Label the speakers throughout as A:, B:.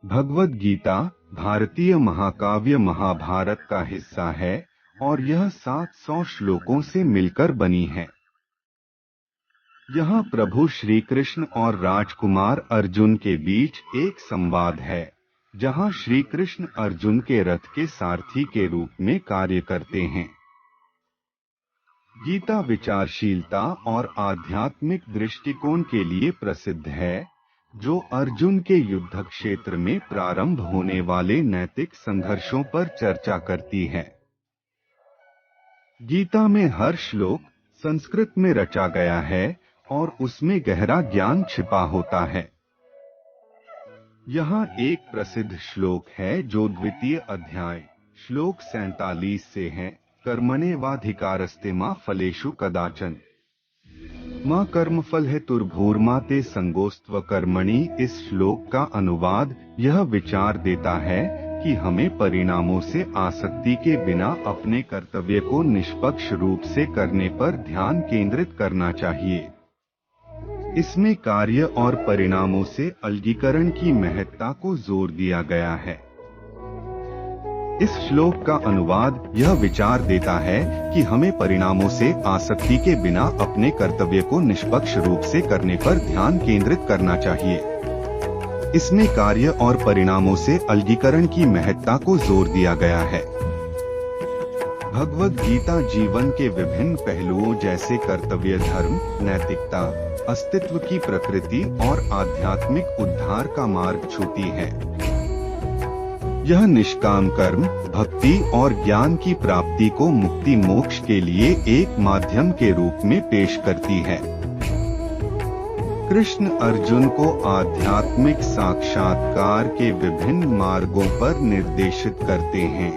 A: भगवद गीता भारतीय महाकाव्य महाभारत का हिस्सा है और यह 700 श्लोकों से मिलकर बनी है। यहाँ प्रभु श्री कृष्ण और राजकुमार अर्जुन के बीच एक संवाद है, जहाँ श्री कृष्ण अर्जुन के रथ के सारथी के रूप में कार्य करते हैं। गीता विचारशीलता और आध्यात्मिक दृष्टिकोण के लिए प्रसिद्ध है, जो अर्जुन के युद्ध क्षेत्र में प्रारंभ होने वाले नैतिक संघर्षों पर चर्चा करती है। गीता में हर श्लोक संस्कृत में रचा गया है और उसमें गहरा ज्ञान छिपा होता है। यहाँ एक प्रसिद्ध श्लोक है जो द्वितीय अध्याय श्लोक 47 से है। कर्मण्येवाधिकारस्ते मा फलेषु कदाचन मां कर्मफल हेतुर्भूर्मा ते संगोस्त्व कर्मणि। इस श्लोक का अनुवाद यह विचार देता है कि हमें परिणामों से आसक्ति के बिना अपने कर्तव्य को निष्पक्ष रूप से करने पर ध्यान केंद्रित करना चाहिए। इसमें कार्य और परिणामों से अलगीकरण की महत्ता को जोर दिया गया है। इस श्लोक का अनुवाद यह विचार देता है कि हमें परिणामों से आसक्ति के बिना अपने कर्तव्य को निष्पक्ष रूप से करने पर ध्यान केंद्रित करना चाहिए। इसमें कार्य और परिणामों से अलगीकरण की महत्ता को जोर दिया गया है। भगवद गीता जीवन के विभिन्न पहलुओं जैसे कर्तव्य, धर्म, नैतिकता, अस्तित्व की प्रकृति और आध्यात्मिक उद्धार का मार्ग छूती है। यह निष्काम कर्म, भक्ति और ज्ञान की प्राप्ति को मुक्ति मोक्ष के लिए एक माध्यम के रूप में पेश करती है। कृष्ण अर्जुन को आध्यात्मिक साक्षात्कार के विभिन्न मार्गों पर निर्देशित करते हैं,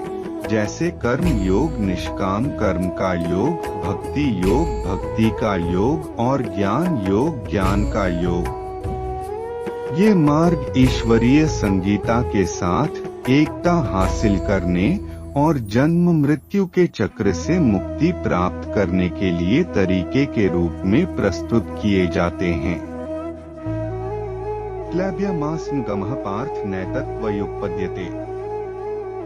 A: जैसे कर्म योग, निष्काम कर्म का योग, भक्ति योग, भक्ति का योग और ज्ञान योग, ज्ञान का योग। ये मार्ग ईश्वरीय संगीता के साथ एकता हासिल करने और जन्म मृत्यु के चक्र से मुक्ति प्राप्त करने के लिए तरीके के रूप में प्रस्तुत किए जाते हैं। क्लैब्यमास्मगमः पार्थ नैतत्वयुपपद्यते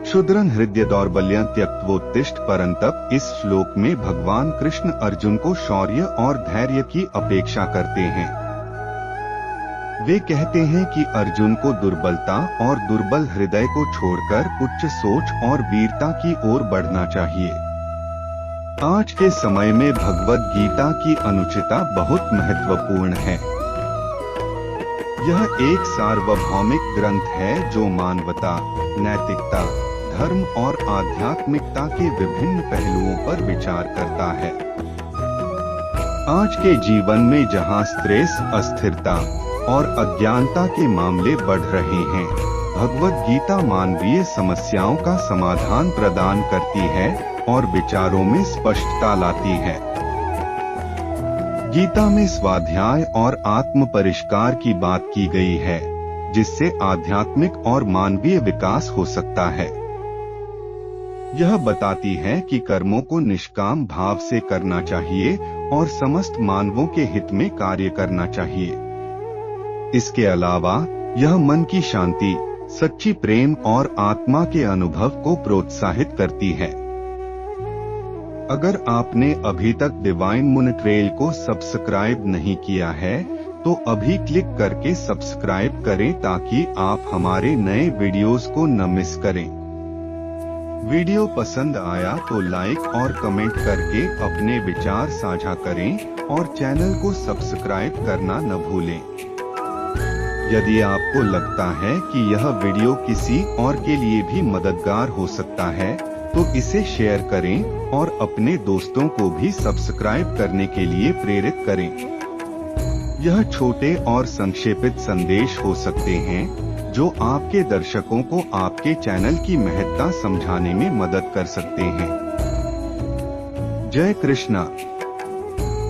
A: क्षुद्रं हृदय दौर्बल्यं त्यक्त्वोत्तिष्ठ परंतप। इस श्लोक में भगवान कृष्ण अर्जुन को शौर्य और धैर्य की अपेक्षा करते हैं। वे कहते हैं कि अर्जुन को दुर्बलता और दुर्बल हृदय को छोड़कर उच्च सोच और वीरता की ओर बढ़ना चाहिए। आज के समय में भगवद गीता की अनुचिता बहुत महत्वपूर्ण है। यह एक सार्वभौमिक ग्रंथ है जो मानवता, नैतिकता, धर्म और आध्यात्मिकता के विभिन्न पहलुओं पर विचार करता है। आज के जीवन में जहां स्ट्रेस, अस्थिरता और अज्ञानता के मामले बढ़ रहे हैं, भगवद गीता मानवीय समस्याओं का समाधान प्रदान करती है और विचारों में स्पष्टता लाती है। गीता में स्वाध्याय और आत्म परिष्कार की बात की गई है, जिससे आध्यात्मिक और मानवीय विकास हो सकता है। यह बताती है कि कर्मों को निष्काम भाव से करना चाहिए और समस्त मानवों के हित में कार्य करना चाहिए। इसके अलावा यह मन की शांति, सच्ची प्रेम और आत्मा के अनुभव को प्रोत्साहित करती है। अगर आपने अभी तक डिवाइन मून ट्रेल को सब्सक्राइब नहीं किया है, तो अभी क्लिक करके सब्सक्राइब करें ताकि आप हमारे नए वीडियोस को न मिस करें। वीडियो पसंद आया तो लाइक और कमेंट करके अपने विचार साझा करें और चैनल को सब्सक्राइब करना न भूलें। यदि आपको लगता है कि यह वीडियो किसी और के लिए भी मददगार हो सकता है, तो इसे शेयर करें और अपने दोस्तों को भी सब्सक्राइब करने के लिए प्रेरित करें। यह छोटे और संक्षेपित संदेश हो सकते हैं जो आपके दर्शकों को आपके चैनल की महत्ता समझाने में मदद कर सकते हैं। जय कृष्णा।